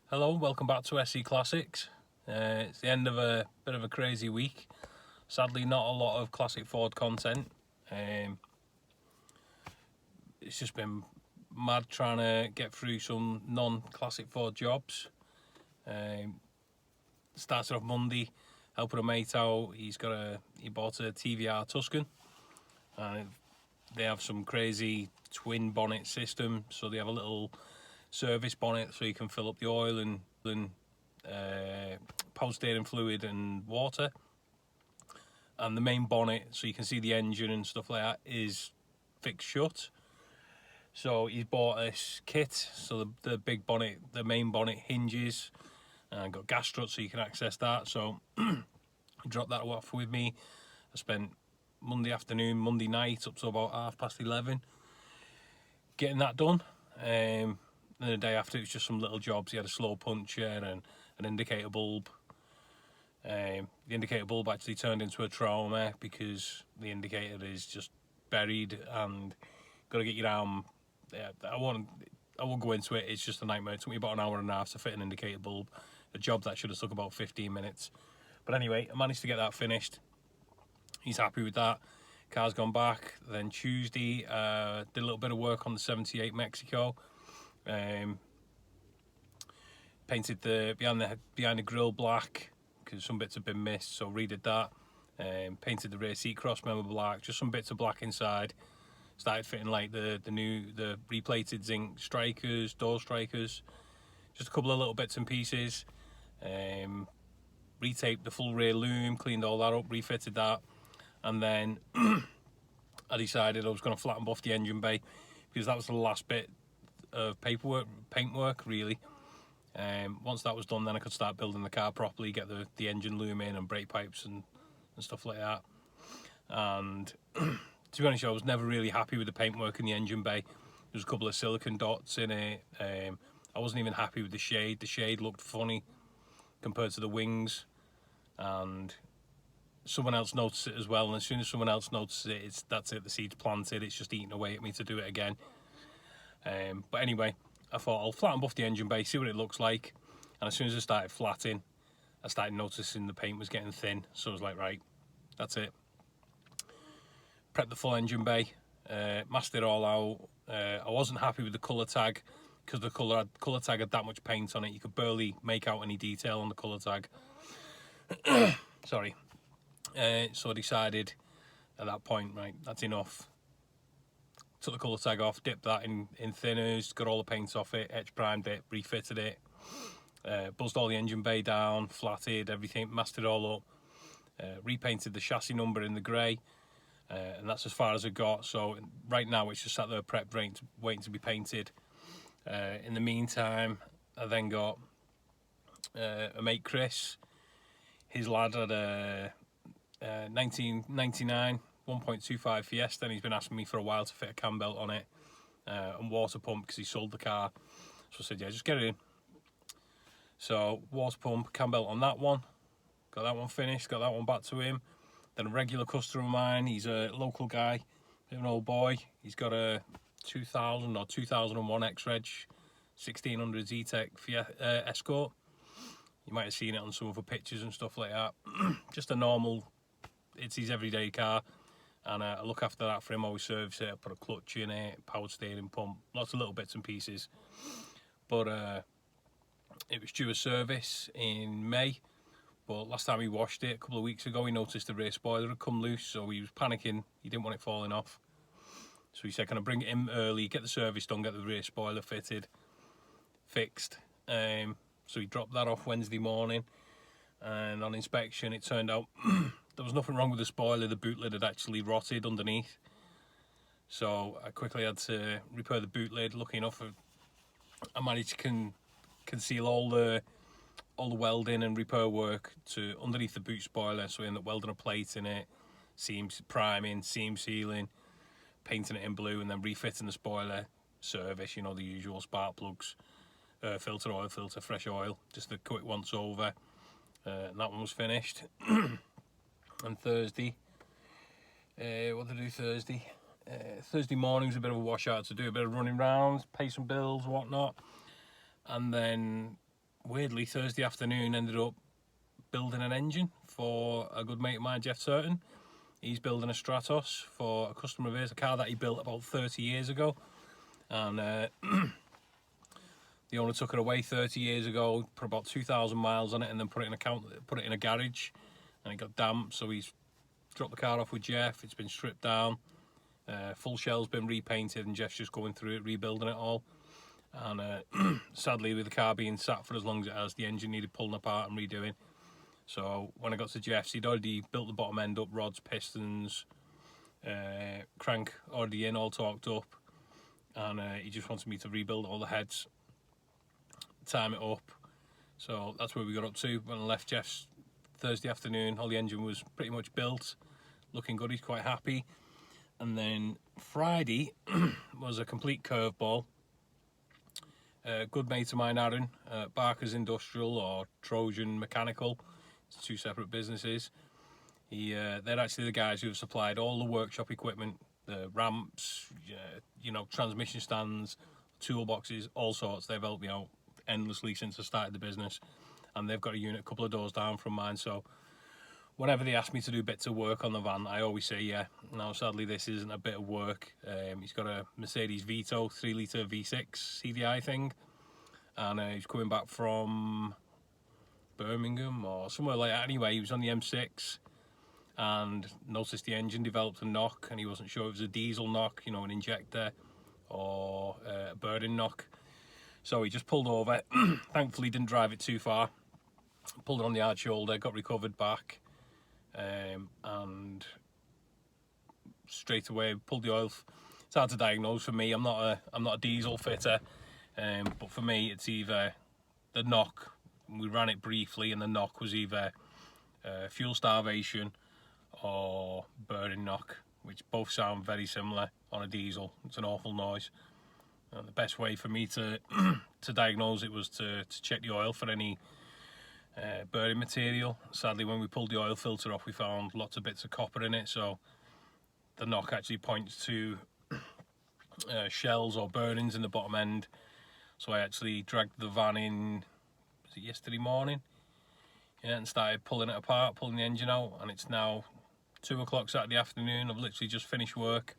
Hello, welcome back to SC Classics. It's the end of a bit of a crazy week. Sadly, not a lot of classic Ford content. It's just been mad trying to get through some non-classic Ford jobs. Started off Monday, helping a mate out. He bought a TVR Tuscan, and they have some crazy twin bonnet system. So they have a little service bonnet so you can fill up the oil and power steering fluid and water, and the main bonnet so you can see the engine and stuff like that is fixed shut. So he's bought this kit, so the big bonnet, the main bonnet hinges and got gas struts so you can access that. So he dropped that off with me. I spent Monday afternoon, Monday night up to about 11:30 getting that done. And the day after, it was just some little jobs. He had a slow puncher and an indicator bulb. The indicator bulb actually turned into a trauma because the indicator is just buried and got to get your arm. I won't go into it. It's just a nightmare. It took me about an hour and a half to fit an indicator bulb. A job that should have took about 15 minutes. But anyway, I managed to get that finished. He's happy with that. Car's gone back. Then Tuesday, did a little bit of work on the 78 Mexico. Painted the behind the grille black because some bits have been missed, so redid that. Painted the rear seat cross member black, just some bits of black inside. Started fitting like the replated zinc strikers, door strikers, just a couple of little bits and pieces. Retaped the full rear loom, cleaned all that up, refitted that, and then I decided I was going to flatten buff the engine bay because that was the last bit of paintwork really. Once that was done, then I could start building the car properly, get the engine loom in and brake pipes and stuff like that. And to be honest, I was never really happy with the paintwork in the engine bay. There was a couple of silicone dots in it. I wasn't even happy with the shade. The shade looked funny compared to the wings, and someone else noticed it as well. And as soon as someone else notices it, that's it. The seed's planted. It's just eating away at me to do it again. But anyway, I thought I'll flatten buff the engine bay, see what it looks like. And as soon as I started flatting, I started noticing the paint was getting thin. So I was like, right, that's it. Prepped the full engine bay, masked it all out. I wasn't happy with the colour tag because the colour tag had that much paint on it. You could barely make out any detail on the colour tag. Sorry. So I decided at that point, right, that's enough. Took the colour tag off, dipped that in thinners, got all the paint off it, etch primed it, refitted it, buzzed all the engine bay down, flatted everything, masked it all up, repainted the chassis number in the grey, and that's as far as it got. So right now it's just sat there prepped, waiting to be painted. In the meantime, I then got a mate Chris. His lad had a 1999 1.25 Fiesta, and he's been asking me for a while to fit a cam belt on it and water pump because he sold the car. So I said, yeah, just get it in. So water pump, cam belt on that one. Got that one finished, got that one back to him. Then a regular customer of mine, he's a local guy, bit of an old boy. He's got a 2000 or 2001 X-Reg 1600 Z-Tech Escort. You might have seen it on some of the pictures and stuff like that. Just a normal, it's his everyday car. And I look after that for him, always service it, I put a clutch in it, power steering pump, lots of little bits and pieces. But it was due a service in May, but last time he washed it, a couple of weeks ago, he noticed the rear spoiler had come loose, so he was panicking, he didn't want it falling off. So he said, can I bring it in early, get the service done, get the rear spoiler fixed. So he dropped that off Wednesday morning, and on inspection it turned out there was nothing wrong with the spoiler. The boot lid had actually rotted underneath. So I quickly had to repair the boot lid. Lucky enough, I managed to conceal all the welding and repair work to underneath the boot spoiler. So I ended up welding a plate in it, seams priming, seam sealing, painting it in blue, and then refitting the spoiler. Service, you know, the usual spark plugs, filter, oil filter, fresh oil, just a quick once over. And that one was finished. And Thursday, what did I do Thursday? Thursday morning was a bit of a washout to do, a bit of running rounds, pay some bills, whatnot. And then weirdly, Thursday afternoon ended up building an engine for a good mate of mine, Jeff Turton. He's building a Stratos for a customer of his, a car that he built about 30 years ago. And the owner took it away 30 years ago, put about 2,000 miles on it, and then put it in a garage, and it got damp. So he's dropped the car off with Jeff. It's been stripped down, full shell's been repainted, and Jeff's just going through it, rebuilding it all. And sadly, with the car being sat for as long as it has, the engine needed pulling apart and redoing. So when I got to Jeff's, he'd already built the bottom end up, rods, pistons, crank already in, all torqued up, and he just wanted me to rebuild all the heads, time it up. So that's where we got up to. When I left Jeff's Thursday afternoon, all the engine was pretty much built, looking good. He's quite happy. And then Friday was a complete curveball. Good mate of mine, Aaron, Barker's Industrial or Trojan Mechanical. It's two separate businesses. They're actually the guys who have supplied all the workshop equipment, the ramps, transmission stands, toolboxes, all sorts. They've helped me out endlessly since I started the business, and they've got a unit a couple of doors down from mine. So whenever they ask me to do bits of work on the van, I always say yeah. Now sadly this isn't a bit of work. He's got a Mercedes Vito 3-litre V6 CDI thing, and he's coming back from Birmingham or somewhere like that. Anyway, he was on the M6 and noticed the engine developed a knock, and he wasn't sure if it was a diesel knock, an injector, or a burning knock. So he just pulled over. Thankfully didn't drive it too far, pulled it on the hard shoulder, got recovered back, and straight away pulled the oil. It's hard to diagnose for me. I'm not a diesel fitter, but for me it's either the knock. We ran it briefly, and the knock was either fuel starvation or burning knock, which both sound very similar on a diesel. It's an awful noise. The best way for me to to diagnose it was to check the oil for any burning material. Sadly, when we pulled the oil filter off, we found lots of bits of copper in it, so the knock actually points to shells or burnings in the bottom end. So I actually dragged the van in, was it yesterday morning? Yeah, and started pulling it apart, pulling the engine out, and it's now 2 o'clock Saturday afternoon. I've literally just finished work,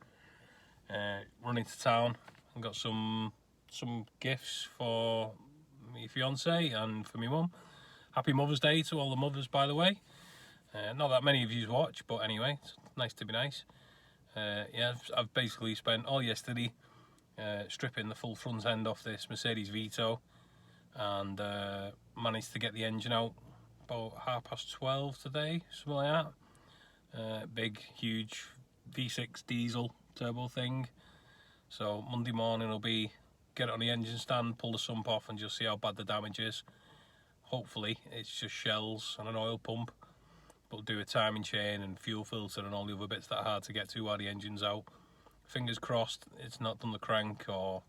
running to town, and got some gifts for my fiance and for my mum. Happy Mother's Day to all the mothers, by the way. Not that many of you watch, but anyway, it's nice to be nice. Yeah, I've basically spent all yesterday stripping the full front end off this Mercedes Vito, and managed to get the engine out about 12:30 today, something like that. Big, huge V6 diesel turbo thing. So Monday morning will be get it on the engine stand, pull the sump off, and just see how bad the damage is. Hopefully it's just shells and an oil pump, but do a timing chain and fuel filter and all the other bits that are hard to get to while the engine's out. Fingers crossed it's not done the crank or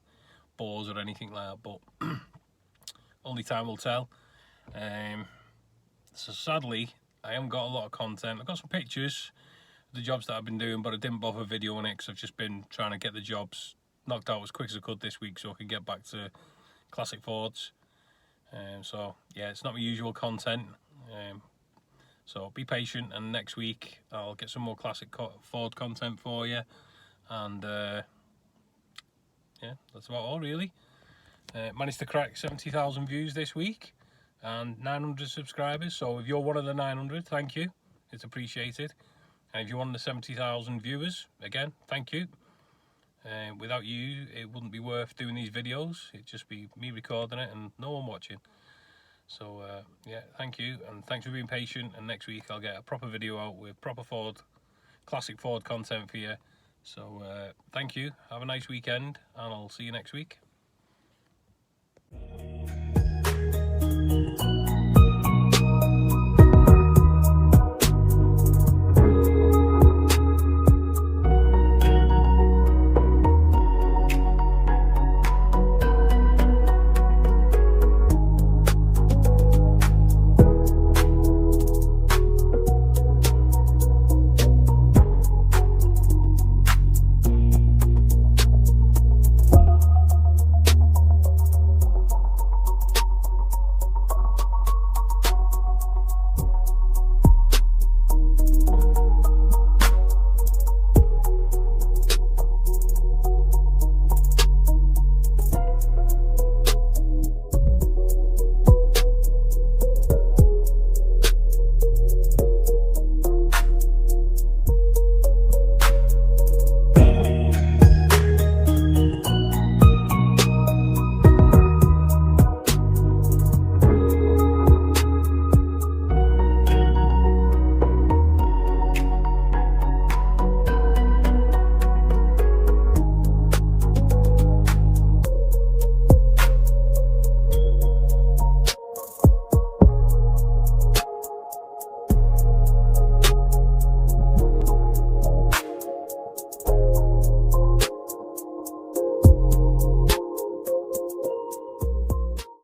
bores or anything like that, but only time will tell. So sadly I haven't got a lot of content. I've got some pictures of the jobs that I've been doing, but I didn't bother videoing it because I've just been trying to get the jobs knocked out as quick as I could this week so I could get back to classic Fords. So yeah, it's not my usual content, so be patient, and next week I'll get some more classic Ford content for you. And yeah, that's about all really. Managed to crack 70,000 views this week and 900 subscribers, so if you're one of the 900, thank you, it's appreciated. And if you're one of the 70,000 viewers, again, thank you. Without you, it wouldn't be worth doing these videos. It'd just be me recording it and no one watching. So yeah, thank you, and thanks for being patient. And next week I'll get a proper video out with proper classic Ford content for you. So thank you, have a nice weekend, and I'll see you next week.